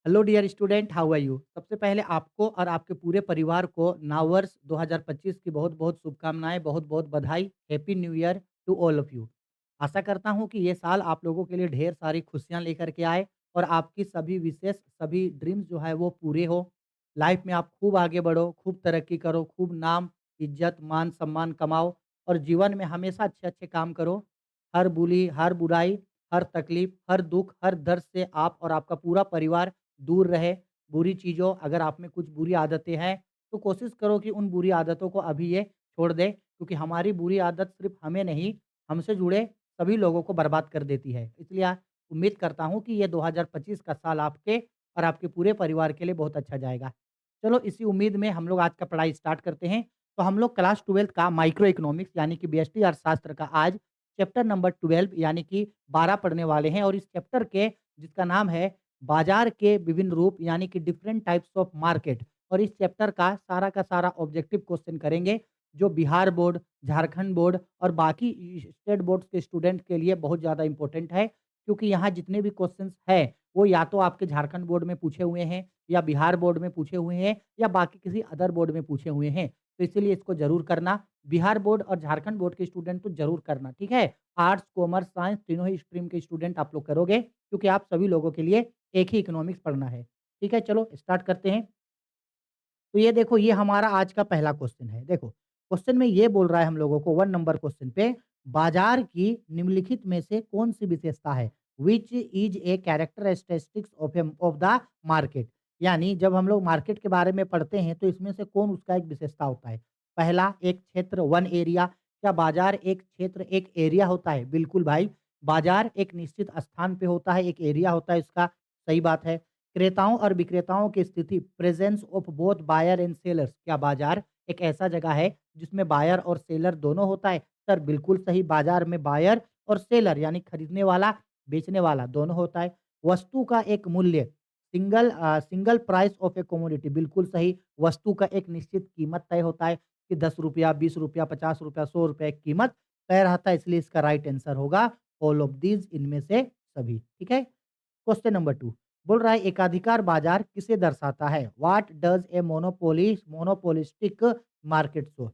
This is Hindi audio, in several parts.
Hello dear student, how are you? सबसे पहले आपको और आपके पूरे परिवार को नववर्ष 2025 की बहुत-बहुत शुभकामनाएँ, बहुत-बहुत बधाई। Happy new year to all of you. आशा करता हूँ कि ये साल आप लोगों के लिए ढेर सारी खुशियाँ लेकर के आए और आपकी सभी विशेष, सभी ड्रीम्स जो है वो पूरे हो। लाइफ में आप खूब आगे बढ़ो, खूब तरक्की करो, खूब नाम, इज़्ज़त, मान, सम्मान कमाओ और जीवन में हमेशा अच्छे-अच्छे काम करो। हर हर बुराई, हर तकलीफ, हर दुःख, हर दर्द से आप और आपका पूरा परिवार दूर रहे। बुरी चीज़ों अगर आप में कुछ बुरी आदतें हैं, तो कोशिश करो कि उन बुरी आदतों को अभी ये छोड़ दें, क्योंकि हमारी बुरी आदत सिर्फ़ हमें नहीं, हमसे जुड़े सभी लोगों को बर्बाद कर देती है। इसलिए उम्मीद करता हूँ कि ये 2025 का साल आपके और आपके पूरे परिवार के लिए बहुत अच्छा जाएगा। चलो इसी उम्मीद में हम लोग आज का पढ़ाई स्टार्ट करते हैं। तो हम लोग क्लास 12th का माइक्रो इकोनॉमिक्स यानी कि व्यष्टि अर्थशास्त्र का आज चैप्टर नंबर 12 यानी कि 12 पढ़ने वाले हैं और इस चैप्टर के जिसका नाम है बाजार के विभिन्न रूप यानी कि डिफरेंट टाइप्स ऑफ मार्केट और इस चैप्टर का सारा ऑब्जेक्टिव क्वेश्चन करेंगे जो बिहार बोर्ड, झारखंड बोर्ड और बाकी स्टेट बोर्ड्स के स्टूडेंट के लिए बहुत ज़्यादा इंपॉर्टेंट है, क्योंकि यहाँ जितने भी क्वेश्चंस हैं वो या तो आपके झारखंड बोर्ड में पूछे हुए हैं या बिहार बोर्ड में पूछे हुए हैं या बाकी किसी अदर बोर्ड में पूछे हुए हैं। तो इसीलिए इसको जरूर करना। बिहार बोर्ड और झारखंड बोर्ड के स्टूडेंट तो जरूर करना, ठीक है। आर्ट्स, कॉमर्स, साइंस तीनों ही स्ट्रीम के स्टूडेंट आप लोग करोगे, क्योंकि आप सभी लोगों के लिए एक ही इकोनॉमिक्स पढ़ना है। ठीक है, चलो स्टार्ट करते हैं। तो ये देखो, ये हमारा आज का पहला क्वेश्चन है। देखो, क्वेश्चन में ये बोल रहा है हम लोगों को 1 नंबर क्वेश्चन पे, बाजार की निम्नलिखित में से कौन-सी विशेषता है? Which is a characteristics of the market. यानी जब हम लोग मार्केट के बारे में पढ़ते हैं तो इसमें से कौन उसका एक विशेषता होता है? पहला, एक क्षेत्र, वन एरिया। क्या बाजार एक क्षेत्र, एक एरिया होता है? बिल्कुल भाई, बाजार एक निश्चित स्थान पे होता है, एक एरिया होता है इसका, सही बात है। क्रेताओं और विक्रेताओं की स्थिति, presence of both buyer and sellers. क्या बाजार एक ऐसा जगह है जिसमें बायर और सेलर दोनों होता है? सर बिल्कुल सही, बाजार में बायर और सेलर यानी खरीदने वाला, बेचने वाला दोनों होता है। वस्तु का एक मूल्य, single price of A commodity. बिल्कुल सही, वस्तु का एक निश्चित कीमत तय होता है कि 10 रुपया, 20 रुपया, 50 रुपया, 100 रुपया एक कीमत तय रहता है, इसलिए इसका राइट आंसर होगा ऑल ऑफ दीज, इनमें से सभी। ठीक है। क्वेश्चन नंबर 2 बोल रहा है एकाधिकार बाजार किसे दर्शाता है? What does a monopolistic market show.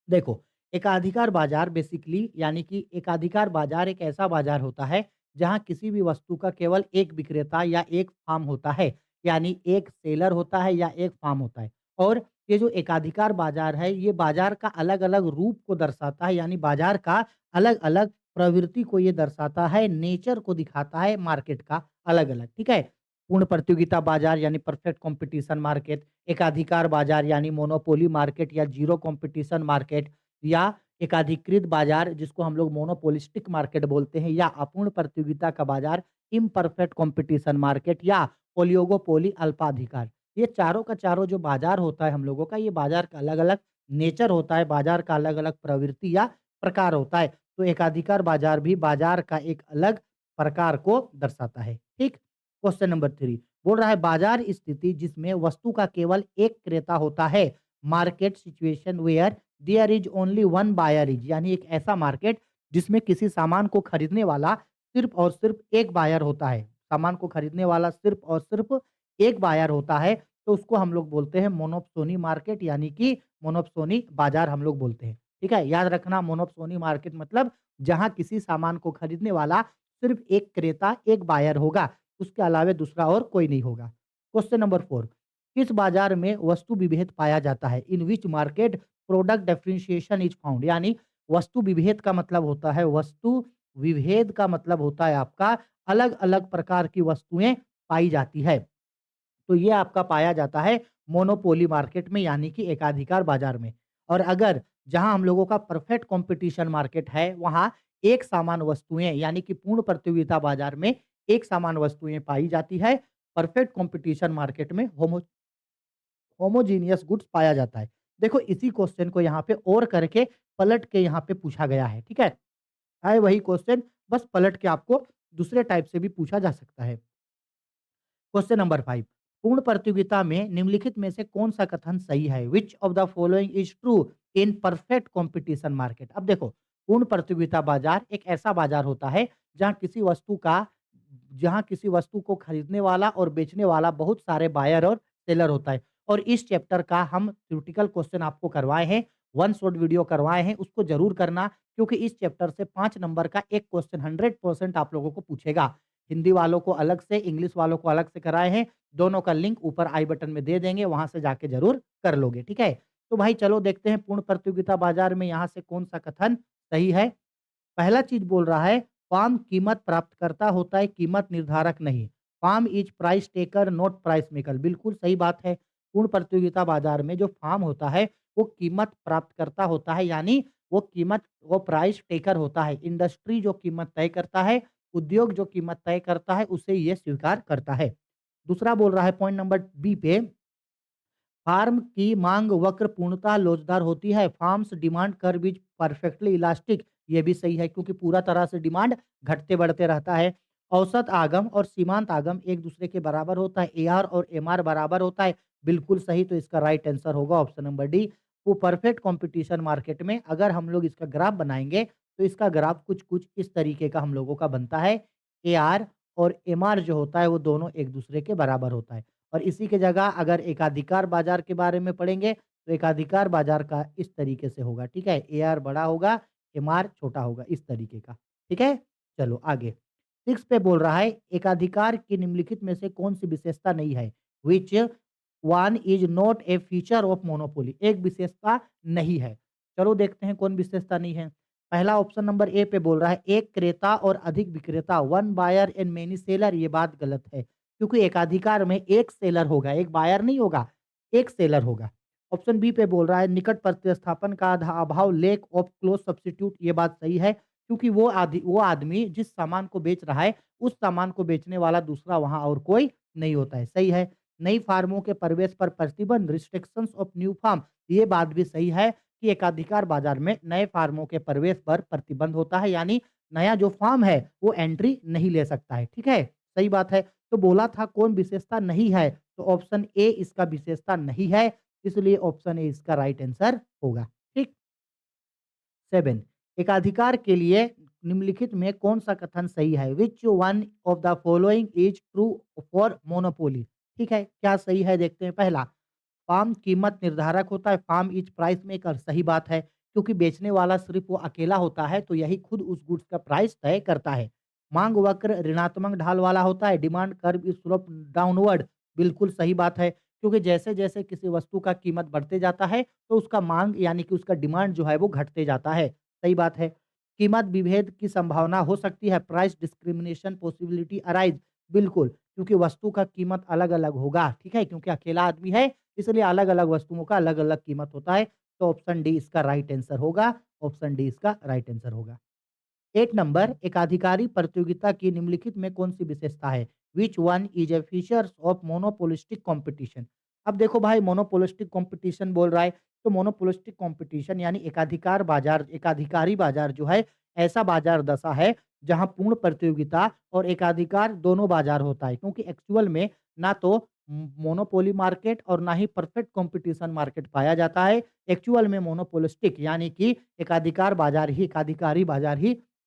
देखो, एकाधिकार बाजार बेसिकली यानी कि एकाधिकार बाजार एक ऐसा बाजार होता है जहां किसी भी वस्तु का केवल एक विक्रेता या एक फार्म होता है, यानी एक सेलर होता है या एक फार्म होता है। और ये जो एकाधिकार बाजार है ये बाजार का अलग अलग रूप को दर्शाता है, यानी बाजार का अलग अलग प्रवृत्ति को ये दर्शाता है, नेचर को दिखाता है मार्केट का अलग अलग। ठीक है। पूर्ण प्रतियोगिता बाजार यानी परफेक्ट कंपटीशन मार्केट, एकाधिकार बाजार यानी मोनोपोली मार्केट या जीरो कंपटीशन मार्केट, या एकाधिकृत बाजार जिसको हम लोग मोनोपोलिस्टिक मार्केट बोलते हैं, या अपूर्ण प्रतियोगिता का बाजार इम्परफेक्ट कंपटीशन मार्केट, या ओलिगोपोली अल्पाधिकार। ये चारों का चारों जो बाजार होता है हम लोगों का, ये बाजार का अलग अलग नेचर होता है, बाजार का अलग अलग प्रवृत्ति या प्रकार होता है। तो एकाधिकार बाजार भी बाजार का एक अलग प्रकार को दर्शाता है। ठीक। क्वेश्चन नंबर 3 बोल रहा है बाजार स्थिति जिसमें वस्तु का केवल एक क्रेता होता है। Market situation where there is only one buyer is, यानी एक ऐसा मार्केट जिसमें किसी सामान को खरीदने वाला सिर्फ और सिर्फ एक बायर होता है। सामान को खरीदने वाला सिर्फ और सिर्फ एक बायर होता है, तो उसको हम लोग बोलते हैं मोनोप्सोनी मार्केट, यानी कि मोनोप्सोनी बाजार हम लोग बोलते हैं। ठीक है, याद रखना, मोनोप्सोनी मार्केट मतलब जहां किसी सामान को खरीदने वाला सिर्फ एक क्रेता, एक बायर होगा, उसके अलावा दूसरा और कोई नहीं होगा। क्वेश्चन नंबर 4 किस बाजार में वस्तु विभेद पाया जाता है? In which market product differentiation is found, यानी वस्तु विभेद का मतलब होता है, वस्तु विभेद का मतलब होता है आपका अलग अलग प्रकार की वस्तुएं पाई जाती है। तो ये आपका पाया जाता है मोनोपोली मार्केट में, यानी कि एकाधिकार बाजार में। और अगर जहां हम लोगों का परफेक्ट कंपटीशन मार्केट है, वहां एक समान वस्तुएं यानी कि पूर्ण प्रतियोगिता बाजार में एक समान वस्तुएं पाई जाती है। परफेक्ट कंपटीशन मार्केट में होमोजीनियस गुड्स पाया जाता है। देखो, इसी क्वेश्चन को यहाँ पे और करके पलट के यहाँ पे पूछा गया है। ठीक है, है वही क्वेश्चन, बस पलट के आपको दूसरे टाइप से भी पूछा जा सकता है। क्वेश्चन नंबर 5 पूर्ण प्रतियोगिता में निम्नलिखित में से कौन सा कथन सही है? Which of the following is true in perfect competition market. अब देखो, पूर्ण प्रतियोगिता बाजार एक ऐसा बाजार होता है जहां किसी वस्तु का जहाँ किसी वस्तु को खरीदने वाला और बेचने वाला बहुत सारे बायर और सेलर होता है। और इस चैप्टर का हम थ्योरेटिकल क्वेश्चन आपको करवाए हैं, वन शॉट वीडियो करवाए हैं, उसको ज़रूर करना क्योंकि इस चैप्टर से 5 नंबर का एक क्वेश्चन 100% आप लोगों को पूछेगा। हिंदी वालों को अलग से, इंग्लिश वालों को अलग से कराए हैं, दोनों का लिंक ऊपर आई बटन में दे देंगे, वहाँ से जाके ज़रूर कर लोगे, ठीक है? तो भाई चलो देखते हैं पूर्ण प्रतियोगिता बाजार में यहाँ से कौन-सा कथन सही है। पहला चीज़ बोल रहा है, फार्म कीमत प्राप्तकर्ता होता है, कीमत निर्धारक नहीं। Firm is price taker not price maker. बिल्कुल सही बात है। पूर्ण प्रतियोगिता बाजार में जो फार्म होता है, वो कीमत प्राप्तकर्ता होता है, यानी वो प्राइस टेकर होता है। इंडस्ट्री जो कीमत तय करता है, उद्योग जो कीमत तय करता है, उसे ये स्वीकार करता है। दूसरा बोल रहा है पॉइंट नंबर बी पे, फार्म की मांग वक्र पूर्णतः लोचदार होती है। Farms demand curve is perfectly elastic. ये भी सही है क्योंकि पूरा तरह से डिमांड घटते बढ़ते रहता है। औसत आगम और सीमांत आगम एक दूसरे के बराबर होता है। एआर और एमआर बराबर होता है। बिल्कुल सही, तो इसका राइट आंसर होगा ऑप्शन नंबर डी। वो परफेक्ट कंपटीशन मार्केट में अगर हम लोग इसका ग्राफ बनाएंगे तो इसका ग्राफ कुछ कुछ इस तरीके का हम लोगों का बनता है। एआर और एमआर जो होता है वो दोनों एक दूसरे के बराबर होता है। और इसी की जगह अगर एकाधिकार बाजार के बारे में पढ़ेंगे, तो एकाधिकार बाजार का इस तरीके से होगा, ठीक है? एआर बड़ा होगा, एमआर छोटा होगा, इस तरीके का, ठीक है? चलो आगे। 6 पे बोल रहा है, एकाधिकार की निम्नलिखित में से कौन-सी विशेषता नहीं है? Which one is not a feature of monopoly. एक विशेषता नहीं है। चलो देखते हैं कौन विशेषता नहीं है। पहला ऑप्शन नंबर ए पे बोल रहा है, एक क्रेता और अधिक विक्रेता, one buyer and many seller. ये बात गलत है। क्योंकि एकाधिकार में एक सेलर होगा, एक बायर नहीं होगा, एक सेलर होगा। ऑप्शन बी पे बोल रहा है निकट प्रतिस्थापन का अभाव, लैक ऑफ क्लोज सब्स्टिट्यूट। ये बात सही है क्योंकि वो आदमी जिस सामान को बेच रहा है, उस सामान को बेचने वाला दूसरा वहाँ और कोई नहीं होता है। सही है। नई फार्मों के प्रवेश पर प्रतिबंध, रिस्ट्रिक्शंस ऑफ न्यू फार्म। ये बात भी सही है कि एकाधिकार बाजार में नए फार्मों के प्रवेश पर प्रतिबंध होता है, यानी नया जो फार्म है वो एंट्री नहीं ले सकता है। ठीक है? सही बात है। तो बोला था कौन विशेषता नहीं है, तो ऑप्शन ए इसका विशेषता नहीं है, इसलिए ऑप्शन ए इसका राइट आंसर होगा। ठीक। 7 एकाधिकार के लिए निम्नलिखित में कौन-सा कथन सही है? Which one of the following is true for monopoly? ठीक है, क्या सही है देखते हैं। पहला, फार्म कीमत निर्धारक होता है, फार्म इज़ प्राइस मेकर। सही बात है, क्योंकि बेचने वाला सिर्फ़ वो अकेला होता है, तो यही खुद उस गुड्स का प्राइस तय करता है। माँग वक्र ऋणात्मक ढाल वाला होता है, demand curve is slope downward. बिल्कुल सही बात है, क्योंकि जैसे-जैसे किसी वस्तु का कीमत बढ़ते जाता है, तो उसका माँग यानी कि उसका डिमांड जो है वो घटते जाता है। सही बात है। कीमत विभेद की संभावना हो सकती है, प्राइस डिस्क्रिमिनेशन पॉसिबिलिटी अराइज़। बिल्कुल, क्योंकि वस्तु का कीमत अलग-अलग होगा, ठीक है? क्योंकि अकेला आदमी है, इसलिए अलग-अलग वस्तुओं का अलग-अलग कीमत होता है। तो ऑप्शन डी इसका राइट आंसर होगा, ऑप्शन डी इसका राइट आंसर होगा। 8 नंबर, एकाधिकारी प्रतियोगिता की निम्नलिखित में कौन-सी विशेषता है? Which one is a features of monopolistic competition? अब देखो भाई, मोनोपोलिस्टिक कॉम्पिटिशन बोल रहा है, तो मोनोपोलिस्टिक कॉम्पिटिशन यानी एकाधिकारी बाजार जो है, ऐसा बाजार दशा है जहाँ पूर्ण प्रतियोगिता और एकाधिकार दोनों बाजार होता है। क्योंकि एक्चुअल में ना तो मोनोपोली मार्केट और ना ही परफेक्ट कॉम्पिटिशन मार्केट पाया जाता है। एक्चुअल में मोनोपोलिस्टिक यानी कि एकाधिकारी बाजार ही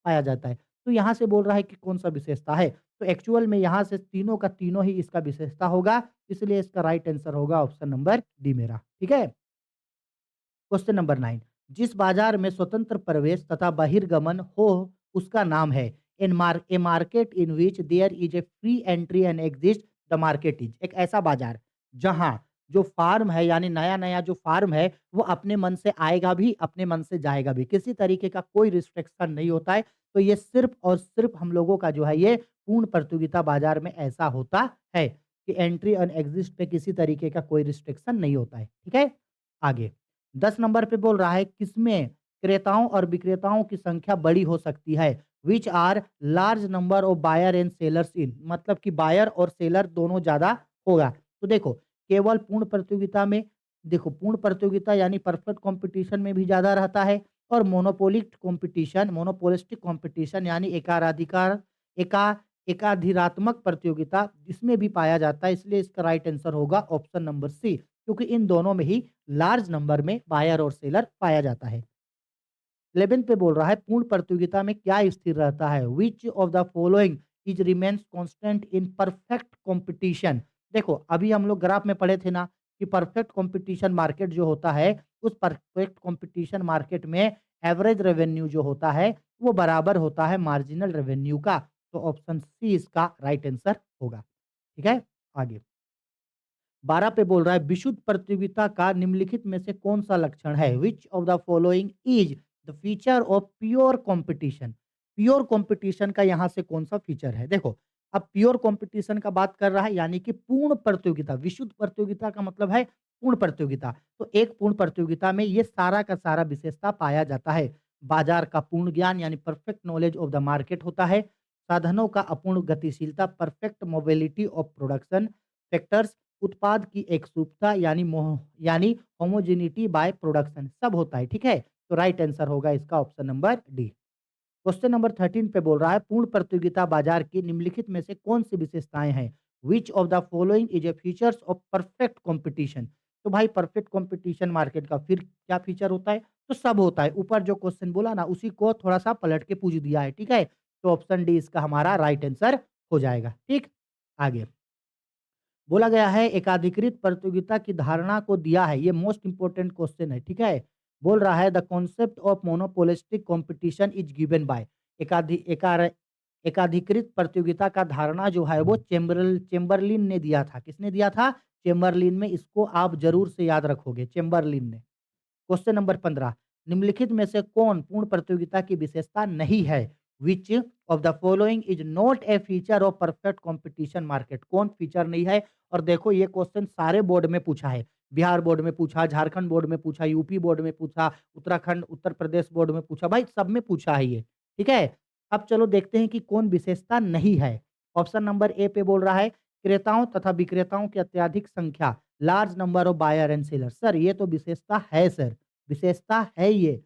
पाया जाता है। तो यहाँ से बोल रहा है कि कौन-सा विशेषता है, तो एक्चुअल में यहाँ से तीनों का तीनों ही इसका विशेषता होगा, इसलिए इसका राइट आंसर होगा ऑप्शन नंबर डी मेरा, ठीक है? क्वेश्चन नंबर 9, जिस बाजार में स्वतंत्र प्रवेश तथा बहिर्गमन हो, उसका नाम है। A market in which there is a free entry and exit the market is. एक ऐसा बाजार जहाँ जो फार्म है यानी नया-नया जो फार्म है, वो अपने मन से आएगा भी, अपने मन से जाएगा भी। किसी तरीके का कोई रिस्ट्रिक्शन नहीं होता है। तो ये सिर्फ़ और सिर्फ़ हम लोगों का जो है ये पूर्ण प्रतियोगिता बाजार में ऐसा होता है कि एंट्री एंड एग्जिट पे किसी तरीके का कोई रिस्ट्रिक्शन नहीं होता है। ठीक है? आगे 10 नंबर पे बोल रहा है किसमें क्रेताओं और विक्रेताओं की संख्या बड़ी हो सकती है? Which are large number of buyer and sellers in. मतलब कि बायर और सेलर दोनों ज़्यादा होगा। तो देखो, केवल पूर्ण प्रतियोगिता में देखो, पूर्ण प्रतियोगिता यानी परफेक्ट कॉम्पिटिशन में भी ज़्यादा रहता है और मोनोपोलिस्टिक कॉम्पिटिशन यानी एका एकाधिरात्मक प्रतियोगिता इसमें भी पाया जाता है। इसलिए इसका राइट आंसर होगा ऑप्शन नंबर सी, क्योंकि इन दोनों में ही लार्ज नंबर में बायर और सेलर पाया जाता है। 11 पे बोल रहा है पूर्ण प्रतियोगिता में क्या स्थिर रहता है? Which of the following is remains constant in perfect competition. देखो अभी हम लोग ग्राफ में पढ़े थे ना कि परफेक्ट कॉम्पिटिशन मार्केट जो होता है, उस परफेक्ट कॉम्पिटिशन मार्केट में एवरेज रेवेन्यू जो होता है वो बराबर होता है मार्जिनल रेवेन्यू का। तो ऑप्शन सी इसका राइट आंसर होगा। ठीक है, आगे 12 पे बोल रहा है विशुद्ध प्रतियोगिता का निम्नलिखित में से कौन सा लक्षण है? Which of the following is the feature of pure competition. Pure competition का यहाँ से कौन सा फीचर है? देखो अब प्योर कंपटीशन का बात कर रहा है यानी कि पूर्ण प्रतियोगिता। विशुद्ध प्रतियोगिता का मतलब है पूर्ण प्रतियोगिता। तो एक पूर्ण प्रतियोगिता में ये सारा का सारा विशेषता पाया जाता है। बाजार का पूर्ण ज्ञान यानी perfect knowledge of the market होता है। साधनों का अपूर्ण गतिशीलता perfect mobility of production factors. उत्पाद की एकरूपता यानी होमोजेनिटी बाय प्रोडक्शन सब होता है। ठीक है, तो राइट आंसर होगा इसका option number D. Question number 13 पे बोल रहा है पूर्ण प्रतियोगिता बाजार की निम्नलिखित में से कौन सी विशेषताएं हैं? Which of the following is a features of perfect competition. तो भाई परफेक्ट कंपटीशन मार्केट का फिर क्या फीचर होता है? तो सब होता है। ऊपर जो क्वेश्चन बोला ना उसी को थोड़ा सा पलट के पूछ दिया है। ठीक है, तो ऑप्शन डी इसका हमारा राइट आंसर हो जाएगा। ठीक, आगे बोला गया है एकाधिकृत प्रतियोगिता की धारणा को दिया है। ये मोस्ट इंपोर्टेंट क्वेश्चन है। ठीक है, बोल रहा है the concept of monopolistic competition is given by. एकाधिकृत प्रतियोगिता का धारणा जो है वो चेम्बरलिन ने दिया था। किसने दिया था? चेम्बरलिन में। इसको आप जरूर से याद रखोगे, चेम्बरलिन ने। क्वेश्चन नंबर 15 निम्नलिखित में से कौन पूर्ण प्रतियोगिता की विशेषता नहीं है? Which of the following is not a feature of perfect competition market. कौन फीचर नहीं है? और देखो ये क्वेश्चन सारे बोर्ड में पूछा है। बिहार बोर्ड में पूछा, झारखंड बोर्ड में पूछा, यूपी बोर्ड में पूछा, उत्तराखंड उत्तर प्रदेश बोर्ड में पूछा, भाई सब में पूछा है ये। ठीक है, अब चलो देखते हैं कि कौन विशेषता नहीं है। ऑप्शन नंबर ए पे बोल रहा है क्रेताओं तथा विक्रेताओं की अत्यधिक संख्या, large number of buyer and seller. Sir ये तो विशेषता है सर, विशेषता है ये।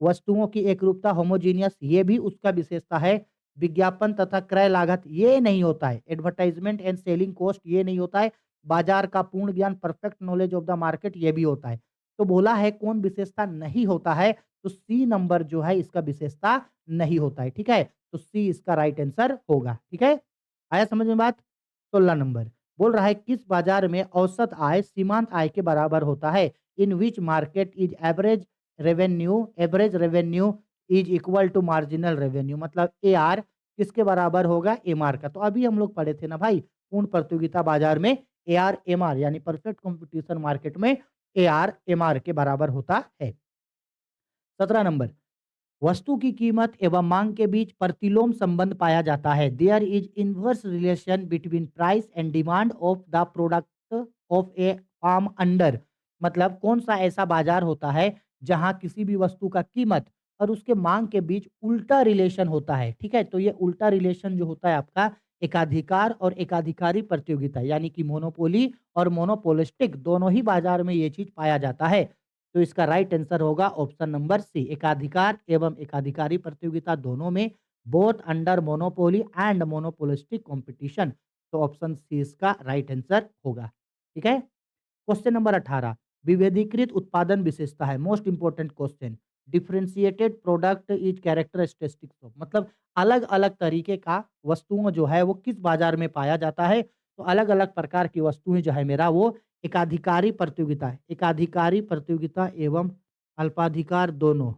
वस्तुओं की एकरूपता होमोजीनियस ये भी उसका विशेषता है। विज्ञापन तथा क्रय लागत ये नहीं होता है। एडवर्टाइजमेंट एंड सेलिंग कॉस्ट ये नहीं होता है। बाजार का पूर्ण ज्ञान perfect knowledge of the market ये भी होता है। तो बोला है कौन विशेषता नहीं होता है, तो सी नंबर जो है इसका विशेषता नहीं होता है। ठीक है, तो सी इसका राइट आंसर होगा। ठीक है, आया समझ में बात? 16 नंबर बोल रहा है किस बाजार में औसत आय सीमांत आय के बराबर होता है? In which market is average revenue is equal to marginal revenue. मतलब एआर किसके बराबर होगा? एमआर का। तो अभी हम लोग पढ़े थे ना भाई पूर्ण प्रतियोगिता बाजार में एआर एमआर यानी परफेक्ट कंपटीशन मार्केट में एआर एमआर के बराबर होता है। 17 नंबर वस्तु की कीमत एवं मांग के बीच प्रतिलोम संबंध पाया जाता है। There is inverse relation between price and demand of the product of a firm under. मतलब कौन सा ऐसा बाजार होता है जहां किसी भी वस्तु का कीमत और उसके मांग के बीच उल्टा रिलेशन होता है। ठीक है, तो ये उल्टा रिलेशन जो होता है आपका एकाधिकार और एकाधिकारी प्रतियोगिता यानी कि मोनोपोली और मोनोपोलिस्टिक दोनों ही बाजार में ये चीज पाया जाता है। तो इसका राइट आंसर होगा ऑप्शन नंबर सी। एकाधिकार एवं एकाधिकारी प्रतियोगिता दोनों में both under monopoly and monopolistic competition. तो ऑप्शन सी इसका राइट आंसर होगा। ठीक है, क्वेश्चन नंबर 18 विभेदीकृत उत्पादन विशेषता है। Most important question. Differentiated product is characteristics of. मतलब अलग अलग तरीके का वस्तुओं जो है वो किस बाजार में पाया जाता है? तो अलग अलग प्रकार की वस्तुएं जो है मेरा वो एकाधिकारी प्रतियोगिता है। एकाधिकारी प्रतियोगिता एवं अल्पाधिकार दोनों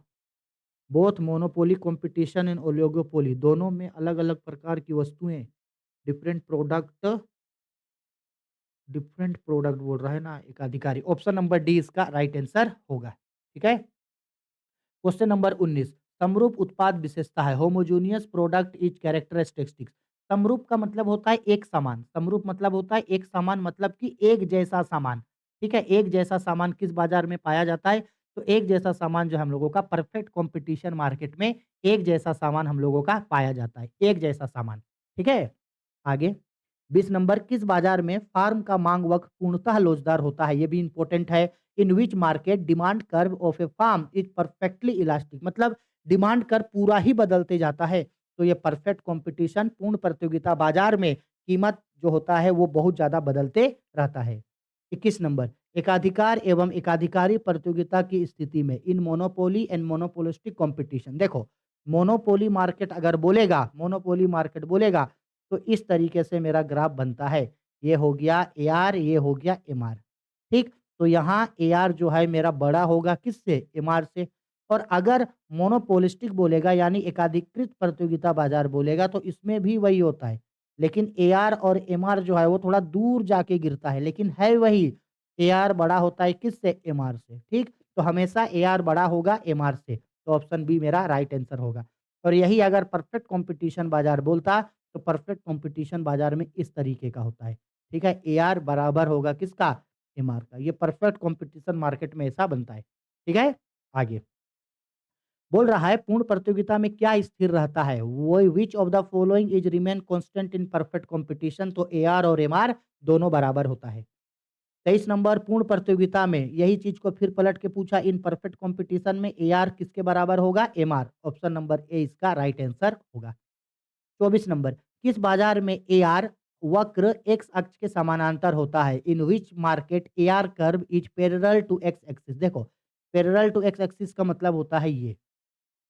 both monopoly competition and oligopoly दोनों में अलग अलग प्रकार की वस्तुएं डिफरेंट प्रोडक्ट बोल रहा है ना एकाधिकारी। ऑप्शन नंबर डी इसका राइट आंसर होगा। ठीक है, क्वेश्चन नंबर 19 समरूप उत्पाद विशेषता है। Homogeneous product is characteristics. समरूप का मतलब होता है एक समान। समरूप मतलब होता है एक समान, मतलब कि एक जैसा सामान। ठीक है, एक जैसा सामान किस बाजार में पाया जाता है? तो एक जैसा सामान जो हम लोगों का परफेक्ट कंपटीशन मार्केट में एक जैसा सामान हम लोगों का पाया जाता है। एक जैसा सामान। ठीक है, आगे 20 नंबर किस बाजार में फार्म का मांग वक्र पूर्णतः लोचदार होता है? ये भी इंपॉर्टेंट है। In which market demand curve of a firm is perfectly elastic. मतलब डिमांड कर्व पूरा ही बदलते जाता है। तो ये परफेक्ट कंपटीशन पूर्ण प्रतियोगिता बाजार में कीमत जो होता है वो बहुत ज्यादा बदलते रहता है। 21 नंबर एकाधिकार एवं एकाधिकारी प्रतियोगिता की स्थिति में इन मोनोपोली एंड मोनोपोलिस्टिक कंपटीशन। देखो मोनोपोली मार्केट बोलेगा तो इस तरीके से मेरा ग्राफ बनता है। ये हो गया एआर, ये हो गया एमआर, ठीक? तो यहाँ एआर जो है मेरा बड़ा होगा किससे? एमआर से। और अगर मोनोपोलिस्टिक बोलेगा यानी एकाधिकृत प्रतियोगिता बाज़ार बोलेगा तो इसमें भी वही होता है। लेकिन एआर और एमआर जो है वो थोड़ा दूर जाके गिरता है, लेकिन है वही। एआर बड़ा होता है किससे? एमआर से, ठीक? तो हमेशा एआर बड़ा होगा एमआर से, तो ऑप्शन बी मेरा राइट आंसर होगा। और यही अगर परफेक्ट कॉम्पिटिशन बाज़ार बोलता, तो परफेक्ट कॉम्पिटिशन बाज़ार में इस तरीके का होता है, ठीक है? एआर बराबर होगा किसका? एमआर का। ये परफेक्ट कॉम्पिटिशन मार्केट में ऐसा बनता है, ठीक है? आगे। बोल रहा है पूर्ण प्रतियोगिता में क्या स्थिर रहता है? वो which of the following is remain constant in perfect competition? तो एआर और एमआर दोनों बराबर होता है। 23 नंबर पूर्ण प्रतियोगिता में यही चीज को फिर पलट के पूछा इन परफेक्ट कंपटीशन में एआर किसके बराबर होगा? एमआर। ऑप्शन नंबर ए इसका राइट आंसर होगा। 24 नंबर किस बाजार में एआर वक्र एक्स अक्ष के समानांतर होता है? In which market AR curve is parallel to X axis? देखो, पैरेलल टू एक्स एक्सिस का मतलब होता है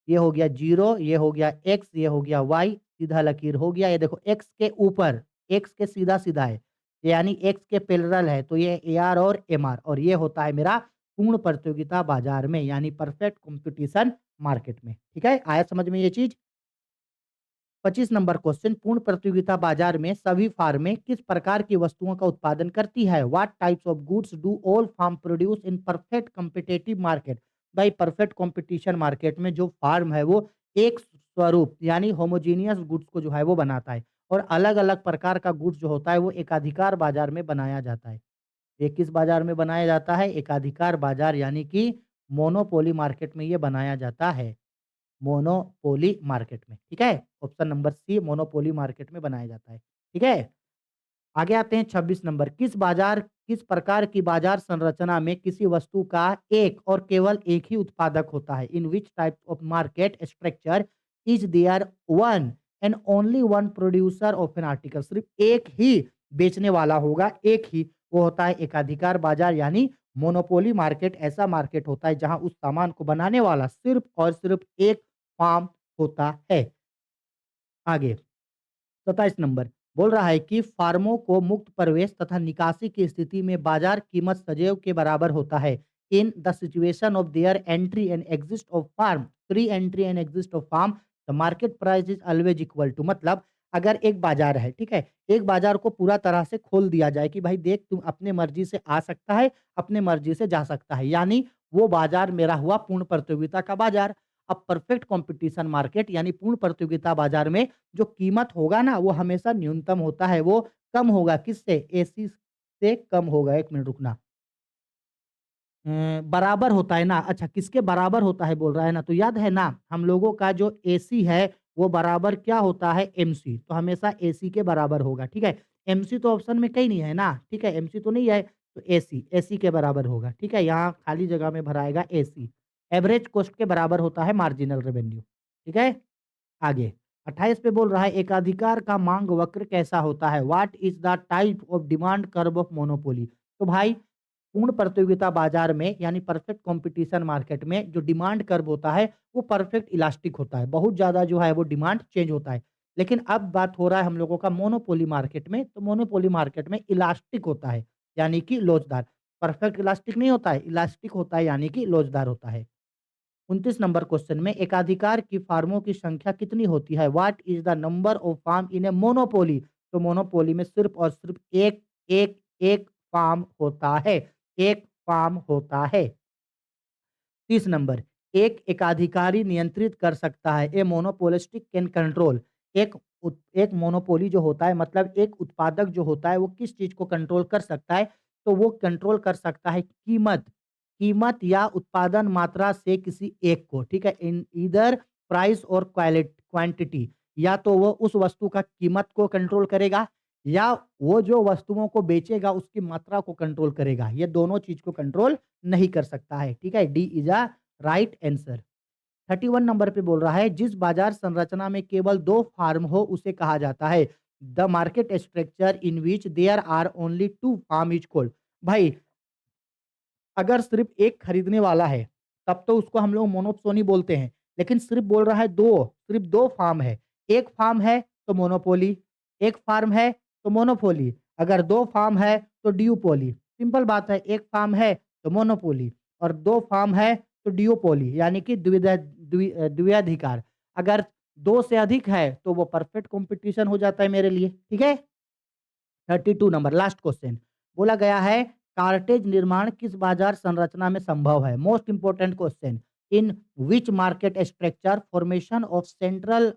ये हो गया 0, ये हो गया x, ये हो गया y, सीधा लकीर हो गया। ये देखो x के ऊपर, x के सीधा-सीधा है, यानी x के पैरेलल है, तो ये एआर और एमआर और ये होता है मेरा पूर्ण प्रतियोगिता बाजार में यानी परफेक्ट कॉम्पिटिशन मार्केट में। ठीक है? आया समझ में ये चीज़? 25 नंबर क्वेश्चन पूर्ण प्रतियोगिता बाजार में सभी फार्में किस प्रकार की वस्तुओं का उत्पादन करती है? What types of goods do all firm produce in perfect competitive market? भाई परफेक्ट कंपटीशन मार्केट में जो फार्म है वो एक स्वरूप यानी होमोजीनियस गुड्स को जो है वो बनाता है और अलग-अलग प्रकार का गुड्स जो होता है वो एकाधिकार बाजार में बनाया जाता है। ये किस बाजार में बनाया जाता है? एकाधिकार बाजार यानी कि मोनोपोली मार्केट में ये बनाया जाता है। मोनोपोली मार्केट में, ठीक है? Option number C monopoly market में बनाया जाता है, ठीक है? आगे आते हैं 26 नंबर किस प्रकार की बाजार संरचना में किसी वस्तु का एक और केवल एक ही उत्पादक होता है? In which type of market structure is there one and only one producer of an article? सिर्फ एक ही बेचने वाला होगा, एक ही, वो होता है एकाधिकार बाजार यानी मोनोपोली मार्केट। ऐसा मार्केट होता है जहां उस सामान को बनाने वाला सिर्फ और सिर्फ एक फार्म होता है। आगे 27 नंबर बोल रहा है कि फार्मों को मुक्त प्रवेश तथा निकासी की स्थिति में बाजार कीमत सदैव के बराबर होता है। In the situation of there entry and exist of firm, free entry and exist of firm, the market price is always equal to. मतलब अगर एक बाजार है, ठीक है, एक बाजार को पूरा तरह से खोल दिया जाए कि भाई देख तुम अपने मर्जी से आ सकता है, अपने मर्जी से जा सकता है, यानी वो बाजार मेरा हुआ पूर्ण प्रतियोगिता का बाजार। अब परफेक्ट कंपटीशन मार्केट यानी पूर्ण प्रतियोगिता बाजार में जो कीमत होगा ना वो हमेशा न्यूनतम होता है, वो कम होगा किससे? एसी से कम होगा। 1 मिनट रुकना। बराबर होता है ना, अच्छा किसके बराबर होता है बोल रहा है ना, तो याद है ना हम लोगों का जो एसी है वो बराबर क्या होता है? एमसी, तो हमेशा एसी के बराबर होगा, ठीक है? एमसी तो ऑप्शन में कहीं नहीं है ना, ठीक है? एमसी तो नहीं है, तो एसी, एसी के बराबर होगा, ठीक है? यहाँ खाली जगह में भराएगा एसी। एवरेज कॉस्ट के बराबर होता है मार्जिनल रेवेन्यू, ठीक है? आगे 28 पे बोल रहा है एकाधिकार का मांग वक्र कैसा होता है? What is the type of demand curve of monopoly? तो भाई पूर्ण प्रतियोगिता बाजार में यानी परफेक्ट कंपटीशन मार्केट में जो डिमांड कर्व होता है वो परफेक्ट इलास्टिक होता है, बहुत ज्यादा जो है वो डिमांड चेंज होता है। लेकिन अब बात हो रहा है हम लोगों का मोनोपोली मार्केट में, तो मोनोपोली मार्केट में इलास्टिक होता है यानी कि लोचदार। परफेक्ट इलास्टिक नहीं होता है, इलास्टिक होता है यानी कि लोचदार होता है। 29 नंबर क्वेश्चन में एकाधिकार की फार्मों की संख्या कितनी होती है? What is the number of firm in a monopoly? तो मोनोपोली में सिर्फ और सिर्फ एक एक एक फार्म होता है, एक फार्म होता है। 30 नंबर एक एकाधिकारी नियंत्रित कर सकता है, ए मोनोपोलिस्टिक कैन कंट्रोल। एक मोनोपोली जो होता है मतलब एक उत्पादक जो होता है वो किस चीज को कंट्रोल कर सकता है? तो वो कंट्रोल कर सकता है कीमत, कीमत या उत्पादन मात्रा से किसी एक को, ठीक है? इन ईदर प्राइस और क्वांटिटी, या तो वो उस वस्तु का कीमत को कंट्रोल करेगा या वो जो वस्तुओं को बेचेगा उसकी मात्रा को कंट्रोल करेगा। ये दोनों चीज को कंट्रोल नहीं कर सकता है, ठीक है? D is a right answer. 31 number पे बोल रहा है जिस बाजार संरचना में केवल 2 फार्म हो उसे कहा जाता है the market structure in which there are only 2 firm is called. भाई अगर सिर्फ एक खरीदने वाला है, तब तो उसको हम लोग मोनोपोली बोलते हैं। लेकिन सिर्फ बोल रहा है 2, सिर्फ 2 फार्म है। एक फार्म है तो मोनोपोली, एक फार्म है तो मोनोपोली, अगर 2 फार्म है तो ड्यूपोली। सिंपल बात है, 1 फार्म है तो मोनोपोली और 2 फार्म है तो ड्यूपोली यानी कि द्विअधिकार। अगर 2 से अधिक है तो वो परफेक्ट कॉम्पिटिशन हो जाता है मेरे लिए, ठीक है? 32 नंबर लास्ट क्वेश्चन बोला गया है कार्टेज निर्माण किस बाजार संरचना में संभव है? Most important question in which market structure formation of central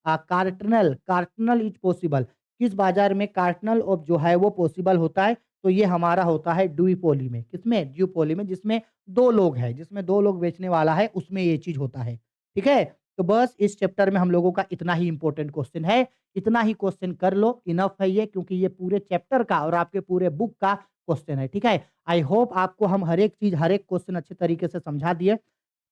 cartel cartel is possible. किस बाजार में कार्टनल ऑफ जो है वो पॉसिबल होता है? तो ये हमारा होता है ड्यूपोली में। किसमें? ड्यूपोली में, जिसमें 2 लोग हैं, जिसमें 2 लोग बेचने वाला है, उसमें ये चीज़ होता है। ठीक है? तो बस इस चैप्टर में हम लोगों का इतना ही इंपॉर्टेंट क्वेश्चन है। इतना ही क्वेश्चन कर लो, इनफ है ये, क्योंकि ये पूरे चैप्टर का और आपके पूरे बुक का क्वेश्चन है, ठीक है? आई होप आपको हम हर एक चीज़, हर एक क्वेश्चन अच्छे तरीके से समझा दिए,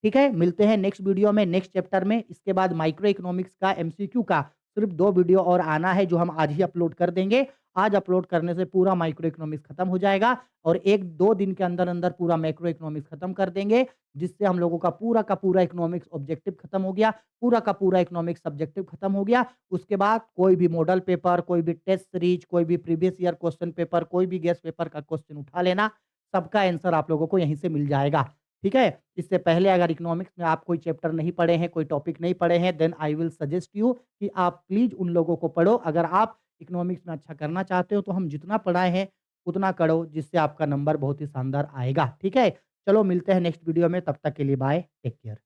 ठीक है? मिलते हैं नेक्स्ट वीडियो में, नेक्स्ट चैप्टर में। इसके बाद माइक्रो इकोनॉमिक्स का एमसीक्यू का सिर्फ 2 वीडियो और आना है, जो हम आज ही अपलोड कर देंगे। आज अपलोड करने से पूरा माइक्रो इकोनॉमिक्स खत्म हो जाएगा और 1-2 दिन के अंदर-अंदर पूरा मैक्रो इकोनॉमिक्स खत्म कर देंगे, जिससे हम लोगों का पूरा इकोनॉमिक्स ऑब्जेक्टिव खत्म हो गया, पूरा का पूरा इकोनॉमिक्स सब्जेक्टिव खत्म हो गया। उसके बाद कोई भी मॉडल पेपर, कोई भी टेस्ट सीरीज, कोई भी प्रीवियस ईयर क्वेश्चन पेपर, कोई भी गेस्ट पेपर का क्वेश्चन उठा लेना, सबका आंसर आप लोगों को यहीं से मिल जाएगा। ठीक है? इससे पहले अगर इकोनॉमिक्स में आप कोई चैप्टर नहीं पढ़े हैं, कोई टॉपिक नहीं पढ़े हैं, then I will suggest you कि आप प्लीज़ उन लोगों को पढ़ो। अगर आप इकोनॉमिक्स में अच्छा करना चाहते हो, तो हम जितना पढ़ाए हैं, उतना करो, जिससे आपका नंबर बहुत ही शानदार आएगा। ठीक है? चलो मिलते हैं नेक्स्ट वीडियो में, तब तक के लिए बाय, टेक केयर।